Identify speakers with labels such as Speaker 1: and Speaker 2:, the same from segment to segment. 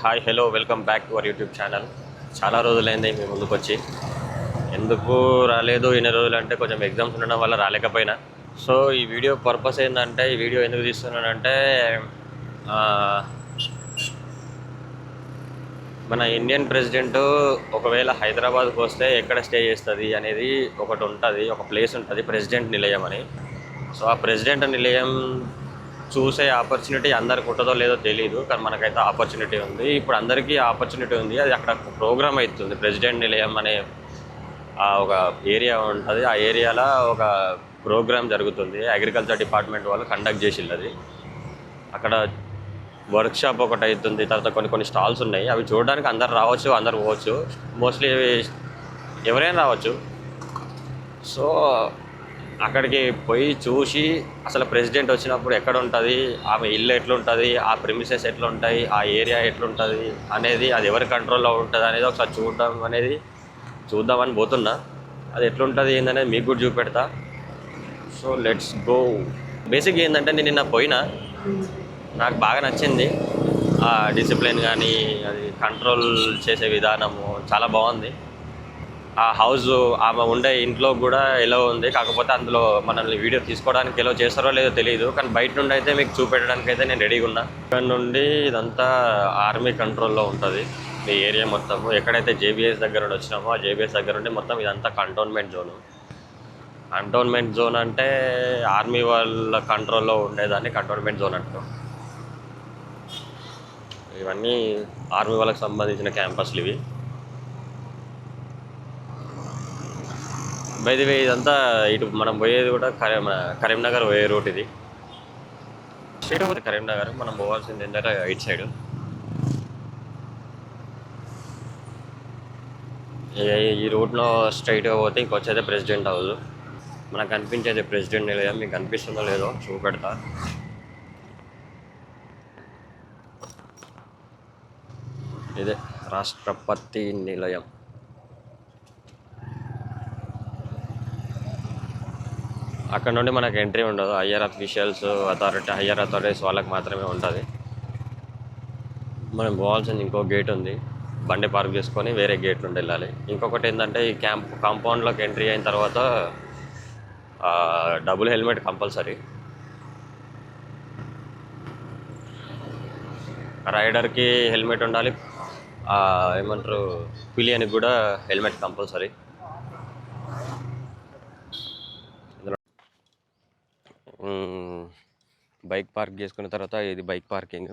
Speaker 1: Hi hello welcome back to our YouTube channel. చాలా రోజులైంది మీ ముందుకు వచ్చి. ఎందుకు రాలేదు ఇన్ని రోజులు అంటే కొంచెం ఎగ్జామ్స్ ఉండడం వల్ల రాలేకపోయినా. సో ఈ వీడియో పర్పస్ ఏంటంటే, ఈ వీడియో ఎందుకు తీస్తున్నానంటే, ఆ, మన ఇండియన్ ప్రెసిడెంట్ ఒకవేళ హైదరాబాద్కి వస్తే ఎక్కడ స్టే చేస్తుంది అనేది ఒకటి ఉంటుంది, ఒక ప్లేస్ ఉంటుంది, ప్రెసిడెంట్ నిలయం అని. సో ఆ ప్రెసిడెంట్ నిలయం చూసే ఆపర్చునిటీ అందరికి ఉంటుందో లేదో తెలియదు, కానీ మనకైతే ఆపర్చునిటీ ఉంది. ఇప్పుడు అందరికీ ఆపర్చునిటీ ఉంది. అది అక్కడ ప్రోగ్రామ్ అవుతుంది, ప్రెసిడెంట్ నిలయం అనే ఒక ఏరియా ఉంటుంది. ఆ ఏరియాలో ఒక ప్రోగ్రామ్ జరుగుతుంది. అగ్రికల్చర్ డిపార్ట్మెంట్ వాళ్ళు కండక్ట్ చేసింది అది. అక్కడ వర్క్షాప్ ఒకటి అవుతుంది. తర్వాత కొన్ని కొన్ని స్టాల్స్ ఉన్నాయి. అవి చూడడానికి అందరు రావచ్చు, అందరు పోవచ్చు. మోస్ట్లీ ఎవరైనా రావచ్చు. సో అక్కడికి పోయి చూసి అసలు ప్రెసిడెంట్ వచ్చినప్పుడు ఎక్కడ ఉంటుంది, ఆమె ఇల్లు ఎట్లుంటుంది, ఆ ప్రిమిసెస్ ఎట్లుంటాయి, ఆ ఏరియా ఎట్లుంటుంది అనేది, అది ఎవరి కంట్రోల్లో ఉంటుంది అనేది ఒకసారి చూద్దామని పోతున్నా. అది ఎట్లుంటుంది ఏందనేది మీకు కూడా చూపెడతా. So let's go. బేసిక్ ఏంటంటే, నేను నిన్న పోయినా, నాకు బాగా నచ్చింది. ఆ డిసిప్లిన్ కానీ, అది కంట్రోల్ చేసే విధానము చాలా బాగుంది. ఆ హౌస్ ఆమె ఉండే ఇంట్లో కూడా ఎలా ఉంది, కాకపోతే అందులో మనల్ని వీడియో తీసుకోవడానికి ఎలా చేస్తారో లేదో తెలియదు, కానీ బయట నుండి అయితే మీకు చూపెట్టడానికి అయితే నేను రెడీగా ఉన్నా. ఇక్కడ నుండి ఇదంతా ఆర్మీ కంట్రోల్లో ఉంటుంది ఈ ఏరియా మొత్తము. ఎక్కడైతే జేబీఎస్ దగ్గర నుండి వచ్చినామో, ఆ జేబీఎస్ దగ్గర నుండి మొత్తం ఇదంతా కంటోన్మెంట్ జోను. కంటోన్మెంట్ జోన్ అంటే ఆర్మీ వాళ్ళ కంట్రోల్లో ఉండేదాన్ని కంటోన్మెంట్ జోన్ అంటారు. ఇవన్నీ ఆర్మీ వాళ్ళకి సంబంధించిన క్యాంపస్లు ఇవి. బై ది వే, ఇదంతా ఇటు మనం పోయేది కూడా కరీంనగర్ పోయే రూట్ ఇది. స్ట్రైట్ పోతే కరీంనగర్, మనం పోవాల్సింది ఏంటంటే ఇటు సైడ్. ఈ రూట్లో స్ట్రైట్గా పోతే ఇంకొచ్చేది ప్రెసిడెంట్ హౌస్. మనకు కనిపించేది ప్రెసిడెంట్ నిలయం. మీకు కనిపిస్తుందో లేదో చూపెడతా. ఇదే రాష్ట్రపతి నిలయం. అక్కడ నుండి మనకు ఎంట్రీ ఉండదు. హయ్యర్ అఫీషియల్స్, హయ్యర్ అథారిటీస్ వాళ్ళకి మాత్రమే ఉంటుంది. మనం పోవాల్సింది ఇంకో గేట్ ఉంది. బండి పార్క్ చేసుకొని వేరే గేట్ నుండి వెళ్ళాలి. ఇంకొకటి ఏంటంటే, ఈ కాంపౌండ్లోకి ఎంట్రీ అయిన తర్వాత డబుల్ హెల్మెట్ కంపల్సరీ. రైడర్కి హెల్మెట్ ఉండాలి. ఏమంటారు, పిలియన్కి కూడా హెల్మెట్ కంపల్సరీ. బైక్ పార్క్ చేసుకున్న తర్వాత, ఇది బైక్ పార్కింగ్.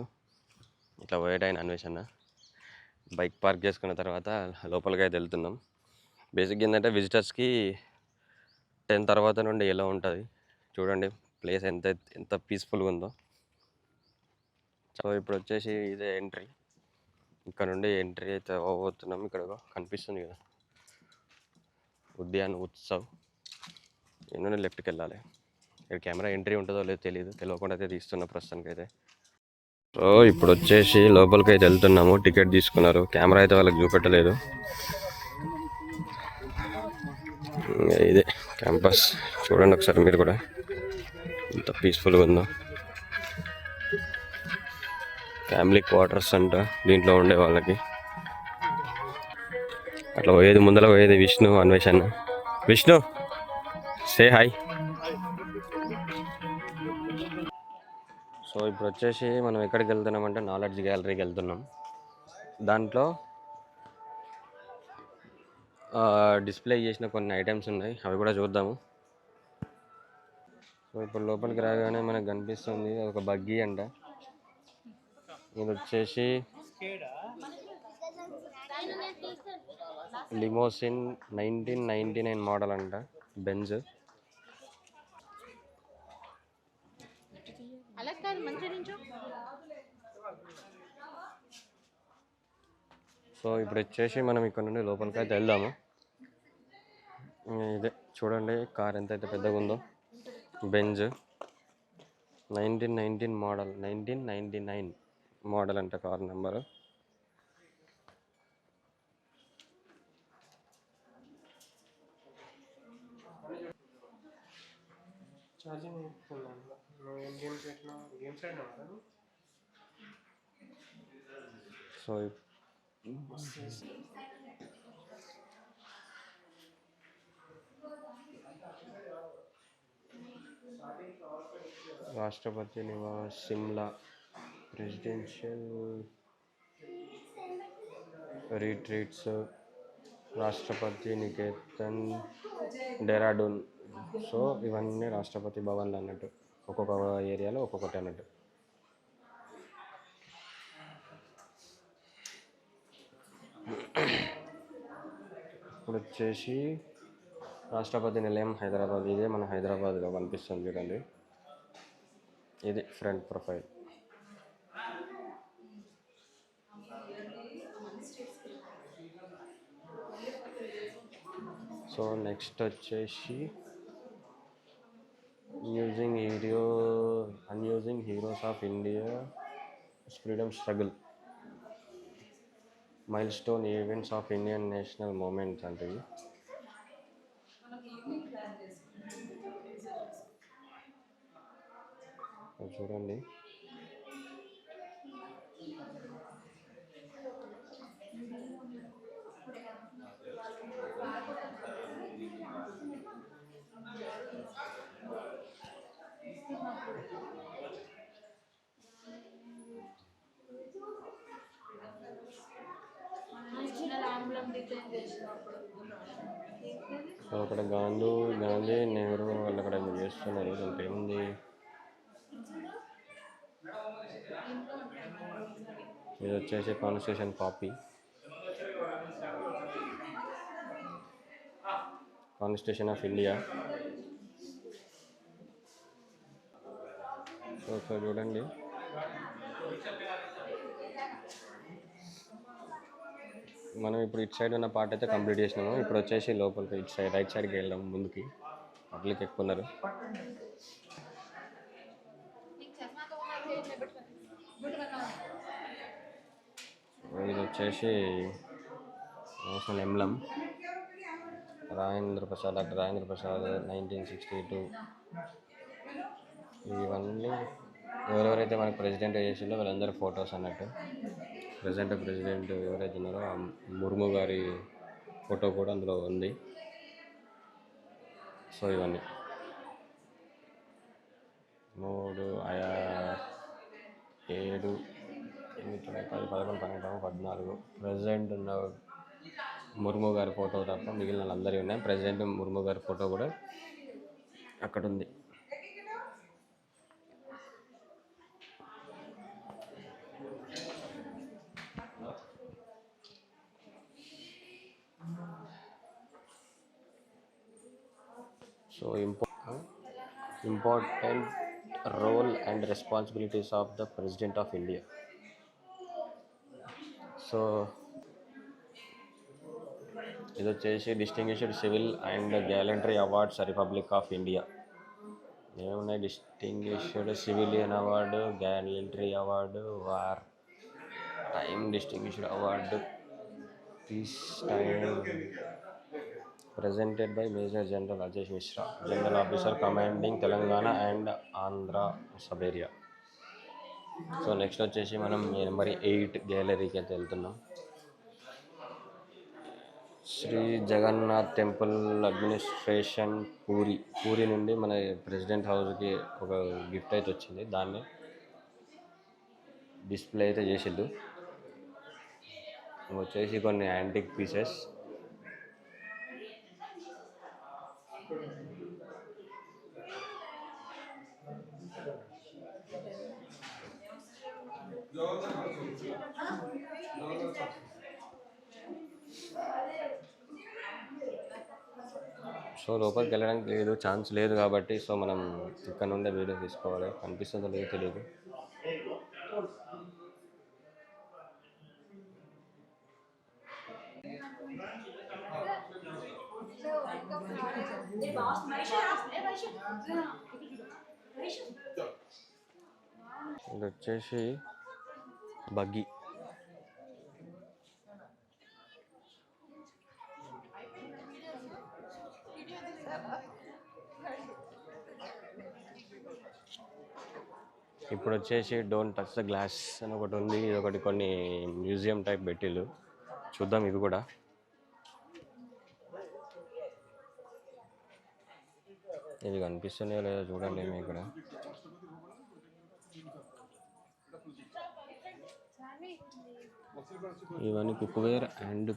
Speaker 1: ఇట్లా పోయేటైన అన్వేషణ. బైక్ పార్క్ చేసుకున్న తర్వాత లోపలికి అయితే వెళ్తున్నాం. బేసిక్ ఏంటంటే, విజిటర్స్కి 10 తర్వాత నుండి ఎలా ఉంటుంది చూడండి. ప్లేస్ ఎంత ఎంత పీస్ఫుల్గా ఉందో. సో ఇప్పుడు వచ్చేసి ఇదే ఎంట్రీ. ఇక్కడ నుండి ఎంట్రీ అయితే అవ్వబోతున్నాం. ఇక్కడ కనిపిస్తుంది కదా, ఉద్యాన్ ఉత్సవ్. నేను లెఫ్ట్కి వెళ్ళాలి. ఇక్కడ కెమెరా ఎంట్రీ ఉంటుందో లేదో తెలియకుండా అయితే తీస్తున్నా ప్రస్తుతానికి అయితే. సో ఇప్పుడు వచ్చేసి లోపలికి అయితే వెళ్తున్నాము. టికెట్ తీసుకున్నారు. కెమెరా అయితే వాళ్ళకి చూపెట్టలేదు. ఇదే క్యాంపస్. చూడండి ఒకసారి మీరు కూడా ఎంత పీస్ఫుల్గా ఉందో. ఫ్యామిలీ క్వార్టర్స్ అంట దీంట్లో ఉండే వాళ్ళకి. అట్లా పోయేది, ముందర పోయేది విష్ణు అన్వేషణ. Vishnu, say hi. సో ఇప్పుడు వచ్చేసి మనం ఎక్కడికి వెళ్తున్నామంటే, నాలెడ్జ్ గ్యాలరీకి వెళ్తున్నాం. దాంట్లో డిస్ప్లే చేసిన కొన్ని ఐటమ్స్ ఉన్నాయి, అవి కూడా చూద్దాము. సో ఇప్పుడు లోపలికి రాగానే మనకు కనిపిస్తుంది ఒక బగ్గీ అంట. ఇది వచ్చేసి లిమోసిన్ 1999 మోడల్ అంట, బెంజ్. సో ఇప్పుడు వచ్చేసి మనం ఇక్కడ నుండి లోపలికి అయితే వెళ్దాము. ఇదే చూడండి, కార్ ఎంత అయితే పెద్దగా ఉందో. బెంజ్ 1919 మోడల్, 1999 మోడల్ అంట కార్ నెంబరు. సో రాష్ట్రపతి నివాస్ సిమ్లా, ప్రెసిడెన్షియల్ రిట్రీట్స్, రాష్ట్రపతి నికేతన్, డెరాడూన్. సో ఇవన్నీ రాష్ట్రపతి భవన్లు అన్నట్టు, ఒక్కొక్క ఏరియాలో ఒక్కొక్కటి అన్నట్టు. ఇప్పుడు వచ్చేసి రాష్ట్రపతి నిలయం హైదరాబాద్. ఇదే మన హైదరాబాద్లో కనిపిస్తుంది చూడండి. ఇది ఫ్రంట్ ప్రొఫైల్. సో నెక్స్ట్ వచ్చేసి unsung heroes of India freedom struggle, milestone events of Indian national movements అంటే చూడండి. సో అక్కడ గాంధీ నెహ్రూ వాళ్ళు అక్కడ చేస్తున్నారు. దాంట్లో ఏముంది, ఇది వచ్చేసి constitution copy, constitution of India. So ఒకసారి చూడండి. మనం ఇప్పుడు ఇటు సైడ్ ఉన్న పార్ట్ అయితే కంప్లీట్ చేసినాము. ఇప్పుడు వచ్చేసి లోపలికి ఇటు సైడ్ రైట్ సైడ్కి వెళ్దాం. ముందుకి పబ్లిక్ ఎక్కువ ఉన్నారు. ఇది వచ్చేసి national emblem, doctor Rajendra Prasad 1962. ఇవన్నీ ఎవరెవరైతే మనకు ప్రెసిడెంట్ చేసిందో వాళ్ళందరూ ఫొటోస్ అన్నట్టు. ప్రెసిడెంట్ ఎవరైతే ఉన్నారో ఆ ముర్ము గారి ఫోటో కూడా అందులో ఉంది. సో ఇవన్నీ 3, 7, 8, 10, 11, 12, 14 ప్రెసిడెంట్ ఉన్న ముర్ము గారి ఫోటో తప్ప మిగిలిన వాళ్ళందరివి ఉన్నాయి. ప్రెసిడెంట్ ముర్ము గారి ఫోటో కూడా అక్కడ ఉంది. So important role and responsibilities of the President of India. So ఇది వచ్చేసి distinguished civil and gallantry awards republic of India. ఏమున్నాయి, distinguished civilian award, gallantry award, war time distinguished award, peace time, presented by Major General Ajay Mishra, General Officer Commanding Telangana and Andhra Sub Area. So next వచ్చేసి మనం number 8 గ్యాలరీకి అయితే వెళ్తున్నాం. Shri Jagannadh temple administration puri నుండి మన president హౌస్కి ఒక gift అయితే వచ్చింది. దాన్ని డిస్ప్లే అయితే చేసిద్దు. వచ్చేసి కొన్ని యాంటిక్ పీసెస్. సో లోపలికి వెళ్ళడానికి లేదు, ఛాన్స్ లేదు కాబట్టి సో మనం ఇక్కడ నుండే వీడియో తీసుకోవాలి. కనిపిస్తుందో లేదో తెలియదు. ఇది వచ్చేసి బగ్గి. ఇప్పుడు వచ్చేసి డోంట్ టచ్ ద గ్లాస్ అని ఒకటి ఉంది. ఇది ఒకటి కొన్ని మ్యూజియం టైప్ పెట్టిళ్ళు. చూద్దాం ఇవి కూడా. ఇది కనిపిస్తున్నాయో లేదో చూడండి మేము ఇక్కడ. ఇవన్నీ కుక్వేర్ అండ్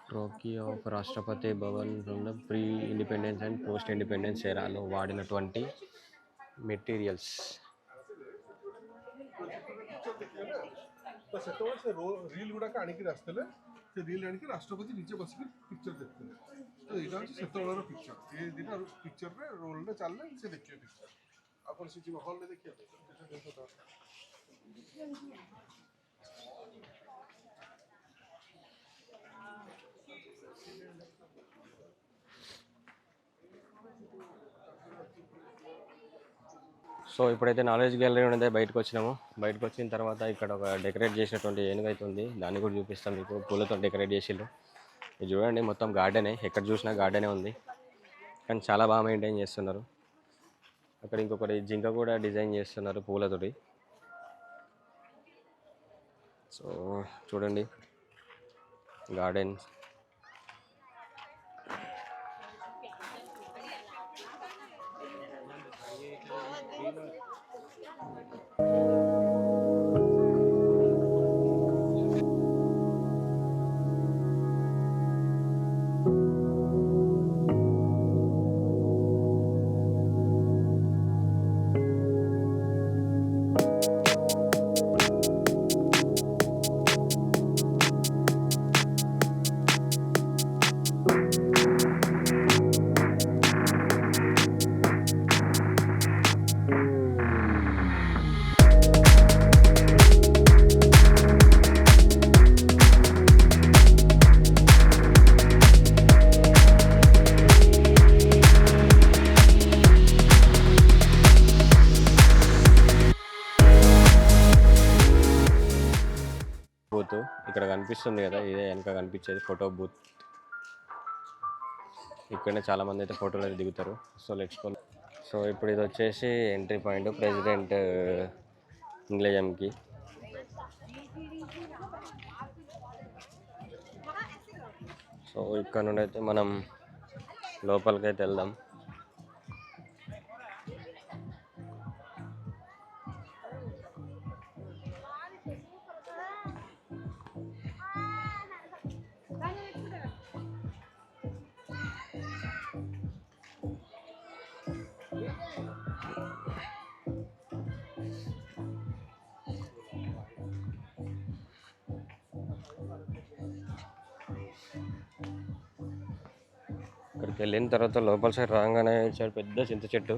Speaker 1: ట్రోకీ of Rashtrapati Bhavan from the pre independence and post independence ఎరాలో వాడినటువంటి మెటీరియల్స్.
Speaker 2: रील गुड़ा आणखी असतले ते रील आणखी राष्ट्रपति नीचे बस के पिक्चर देखते हैं तो इधर से सेतोळर पिक्चर ये दिन पिक्चर रे रोल ने चलले से देखिए पिक्चर अपन सिटी हॉल में देखिए देखो
Speaker 1: సో ఇప్పుడైతే నాలెడ్జ్ గ్యాలరీ ఉన్నదే బయటకు వచ్చినాము. బయటకు వచ్చిన తర్వాత ఇక్కడ ఒక డెకరేట్ చేసినటువంటి ఏనుగు అయితే ఉంది. దాన్ని కూడా చూపిస్తాం మీకు. పూలతో డెకరేట్ చేసిళ్ళు. ఇది చూడండి మొత్తం గార్డెనే. ఎక్కడ చూసినా గార్డెనే ఉంది. కానీ చాలా బాగా మెయింటైన్ చేస్తున్నారు. అక్కడ ఇంకొకటి జింక కూడా డిజైన్ చేస్తున్నారు పూలతోటి. సో చూడండి గార్డెన్. బూత్ ఇక్కడ కనిపిస్తుంది కదా, ఇదే వెనక కనిపించేది ఫోటో బూత్. ఇక్కడనే చాలా మంది అయితే ఫోటోలు అయితే దిగుతారు. So let's go. సో ఇప్పుడు ఇది వచ్చేసి ఎంట్రీ పాయింట్ ప్రెసిడెంట్ నిలయంకి. సో ఇక్కడ నుండి అయితే మనం లోపలికైతే వెళ్దాం. ఇక్కడికి వెళ్ళిన తర్వాత లోపల సైడ్ రాగానే సైడ్ పెద్ద చింత చెట్టు,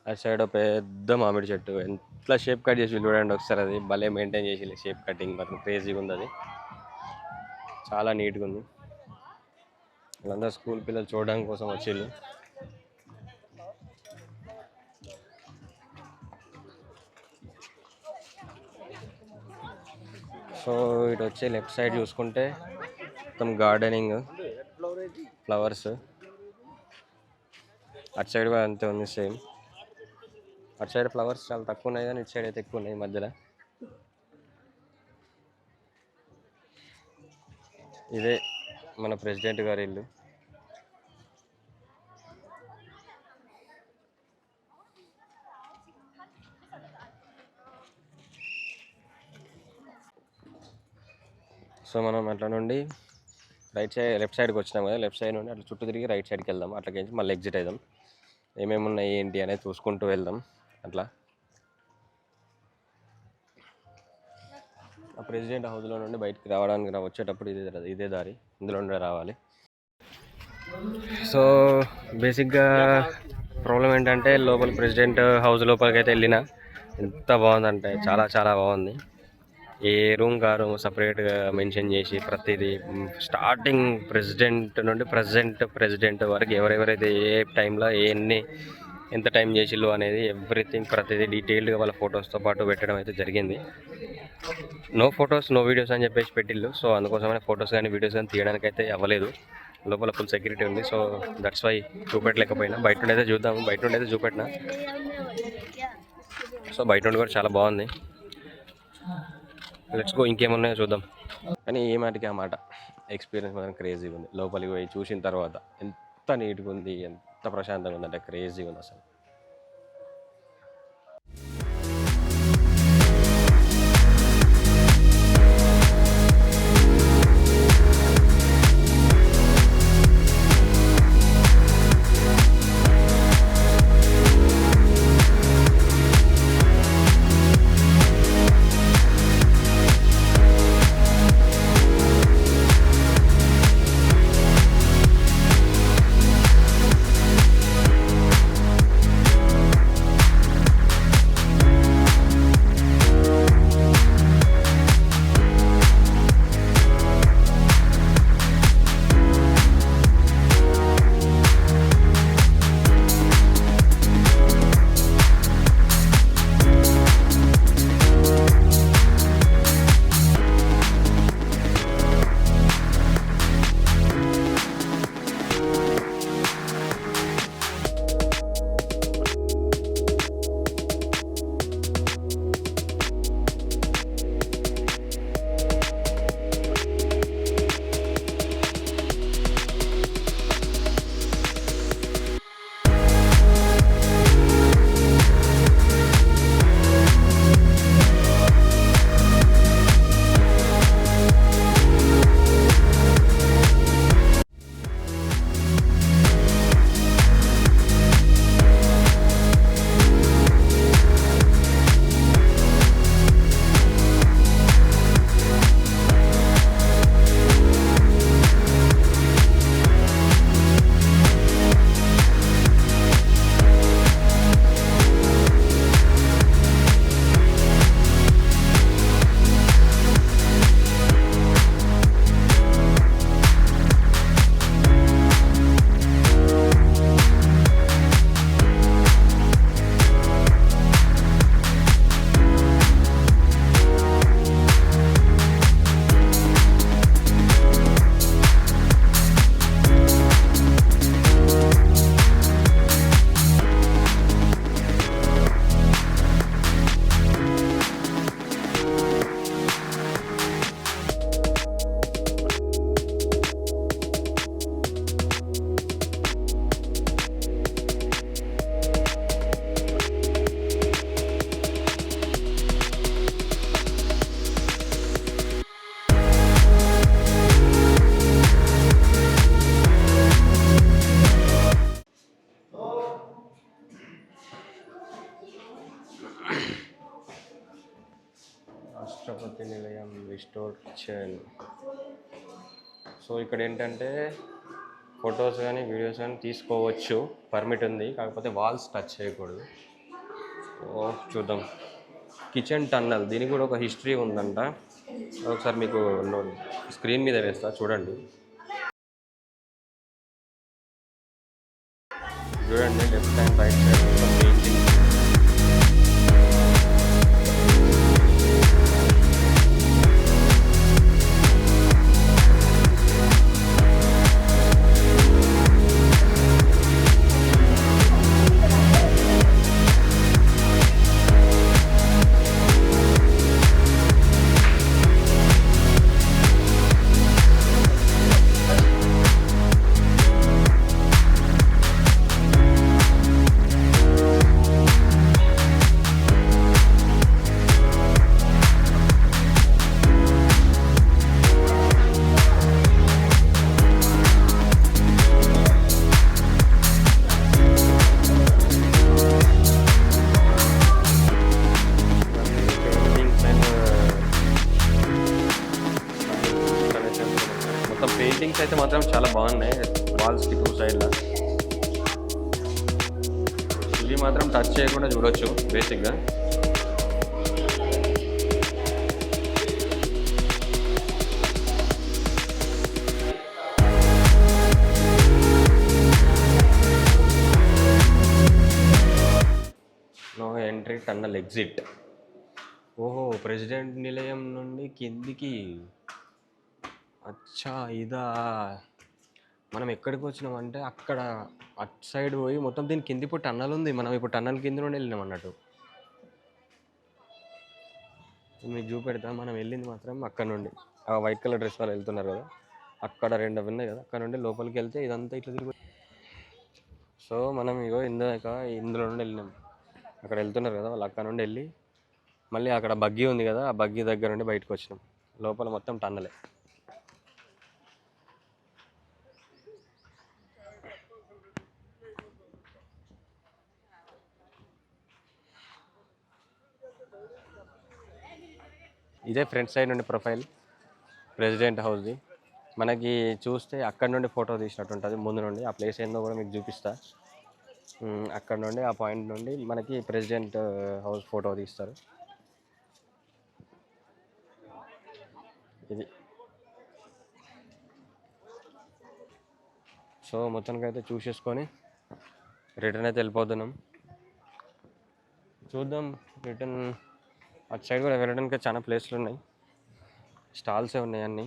Speaker 1: ఆ సైడ్ పెద్ద మామిడి చెట్టు. ఎంత షేప్ కట్ చేసి చూడండి ఒకసారి. అది భలే మెయింటైన్ చేసి షేప్ కటింగ్ మాత్రం క్రేజీగా ఉంది. అది చాలా నీట్గా ఉంది. వాళ్ళందరూ స్కూల్ పిల్లలు చూడడానికి కోసం వచ్చిళ్ళు. సో ఇటు వచ్చి లెఫ్ట్ సైడ్ చూసుకుంటే మొత్తం గార్డెనింగ్, ఫ్లవర్స్. అటు సైడ్ కూడా అంతే ఉంది సేమ్. అటు సైడ్ ఫ్లవర్స్ చాలా తక్కువ ఉన్నాయి కానీ ఇటు సైడ్ అయితే ఎక్కువ ఉన్నాయి మధ్యలో. ఇదే మన ప్రెసిడెంట్ గారి ఇల్లు. సో మనం అట్లా నుండి రైట్ సైడ్ లెఫ్ట్ సైడ్కి వచ్చినాం కదా, లెఫ్ట్ సైడ్ నుండి అట్లా చుట్టూ తిరిగి రైట్ సైడ్కి వెళ్దాం. అట్లకేంచి మళ్ళీ ఎగ్జిట్ అవుదాం. ఏమేమి ఉన్నాయి ఏంటి అనేది చూసుకుంటూ వెళ్దాం. అట్లా ఆ ప్రెసిడెంట్ హౌస్లో నుండి బయటికి రావడానికి వచ్చేటప్పుడు ఇదే దారి, ఇందులో నుండి రావాలి. సో బేసిక్గా ప్రాబ్లం ఏంటంటే లోపల ప్రెసిడెంట్ హౌస్ లోపలికి అయితే వెళ్ళినా ఎంత బాగుందంటే చాలా చాలా బాగుంది. ఏ రూమ్ కా రూమ్ సపరేట్గా మెన్షన్ చేసి ప్రతిదీ స్టార్టింగ్ ప్రెసిడెంట్ నుండి ప్రెసిడెంట్ వరకు ఎవరెవరైతే ఏ టైంలో ఎంత టైం చేసిళ్ళు అనేది ఎవ్రీథింగ్ ప్రతిదీ డీటెయిల్డ్గా వాళ్ళ ఫొటోస్తో పాటు పెట్టడం అయితే జరిగింది. నో ఫొటోస్ నో వీడియోస్ అని చెప్పేసి పెట్టిళ్ళు. సో అందుకోసమైనా ఫొటోస్ కానీ వీడియోస్ కానీ తీయడానికి అయితే అవ్వలేదు. లోపల ఫుల్ సెక్యూరిటీ ఉంది. సో దట్స్ వై చూపెట్టలేకపోయినా. బయట నుండి అయితే చూద్దాము. బయట నుండి అయితే చూపెట్టినా సో బయట నుండి కూడా చాలా బాగుంది. లెట్స్ గో, ఇంకేమున్నాయో చూద్దాం. కానీ ఏ మాటకి ఆ మాట, ఎక్స్పీరియన్స్ మాత్రం క్రేజీగా ఉంది. లోపలికి పోయి చూసిన తర్వాత ఎంత నీట్గా ఉంది, ఎంత ప్రశాంతంగా ఉందంటే క్రేజీగా ఉంది అసలు. రాష్ట్రపతి నిలయం రిస్టోర్ కిచెన్. సో ఇక్కడ ఏంటంటే ఫొటోస్ కానీ వీడియోస్ కానీ తీసుకోవచ్చు, పర్మిట్ ఉంది, కాకపోతే వాల్స్ టచ్ చేయకూడదు. సో చూద్దాం. కిచెన్ టన్నల్, దీనికి కూడా ఒక హిస్టరీ ఉందంట. ఒకసారి మీకు స్క్రీన్ మీద వేస్తా చూడండి. చూడండి left and right side painting. మొత్తం పెయింటింగ్స్ అయితే మాత్రం చాలా బాగున్నాయి వాల్స్కి టూ సైడ్లో. ఇవి మాత్రం టచ్ చేయకుండా చూడొచ్చు బేసిక్గా. No entry tunnel exit. ఓహో, ప్రెసిడెంట్ నిలయం నుండి కిందికి. అచ్చా ఇదా, మనం ఎక్కడికి వచ్చినామంటే అక్కడ అటు సైడ్ పోయి మొత్తం దీని కింది ఇప్పుడు టన్నల్ ఉంది. మనం ఇప్పుడు టన్నల్ కింద నుండి వెళ్ళినాం అన్నట్టు. మీకు చూపెడతా. మనం వెళ్ళింది మాత్రం అక్కడ నుండి ఆ వైట్ కలర్ డ్రెస్ వాళ్ళు వెళ్తున్నారు కదా, అక్కడ 2 ఉన్నాయి కదా, అక్కడ నుండి లోపలికి వెళ్తే ఇదంతా ఇట్లా తిరిగి. సో మనం ఇగో ఇందులో నుండి వెళ్ళినాం. అక్కడ వెళ్తున్నారు కదా వాళ్ళు, అక్కడ నుండి వెళ్ళి మళ్ళీ అక్కడ బగ్గీ ఉంది కదా, ఆ బగ్గీ దగ్గర నుండి బయటకు వచ్చినాం. లోపల మొత్తం టన్నలే. ఇదే ఫ్రంట్ సైడ్ నుండి ప్రొఫైల్ ప్రెసిడెంట్ హౌస్ది. మనకి చూస్తే అక్కడ నుండి ఫోటో తీసినట్టు ఉంటుంది ముందు నుండి. ఆ ప్లేస్ ఏందో కూడా మీకు చూపిస్తా. అక్కడ నుండి ఆ పాయింట్ నుండి మనకి ప్రెసిడెంట్ హౌస్ ఫోటో తీస్తారు. ఇది సో మొత్తానికి అయితే చూసేసుకొని రిటర్న్ అయితే వెళ్ళిపోతున్నాం. చూద్దాం రిటర్న్. అటు సైడ్ కూడా వెళ్ళడానికి చాలా ప్లేస్లు ఉన్నాయి, స్టాల్సే ఉన్నాయి అన్నీ.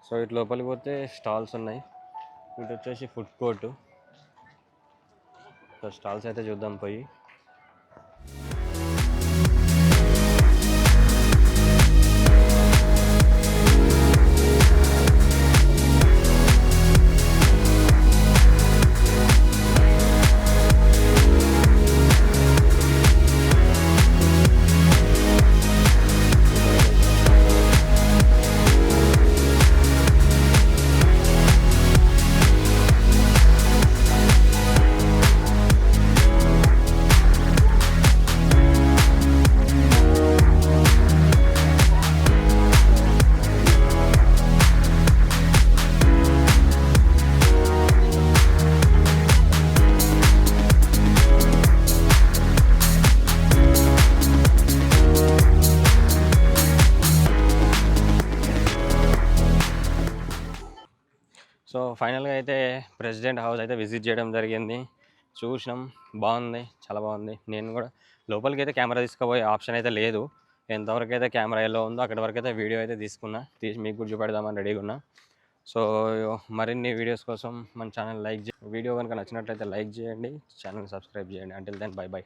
Speaker 1: సో ఇటు లోపలికి పోతే స్టాల్స్ ఉన్నాయి. ఇటు వచ్చేసి ఫుడ్ కోర్టు. సో స్టాల్స్ అయితే చూద్దాం పోయి. సో ఫైనల్గా అయితే ప్రెసిడెంట్ హౌస్ అయితే విజిట్ చేయడం జరిగింది. చూసినాం, బాగుంది, చాలా బాగుంది. నేను కూడా లోపలికి అయితే కెమెరా తీసుకుపోయే ఆప్షన్ అయితే లేదు. ఎంతవరకు అయితే కెమెరా ఎలా ఉందో అక్కడి వరకు అయితే వీడియో అయితే తీసి మీకు కూడా చూపెడదామని రెడీగా ఉన్నా. సో మరిన్ని వీడియోస్ కోసం మన ఛానల్ వీడియో కనుక నచ్చినట్లయితే లైక్ చేయండి, ఛానల్ సబ్స్క్రైబ్ చేయండి. Until then bye by.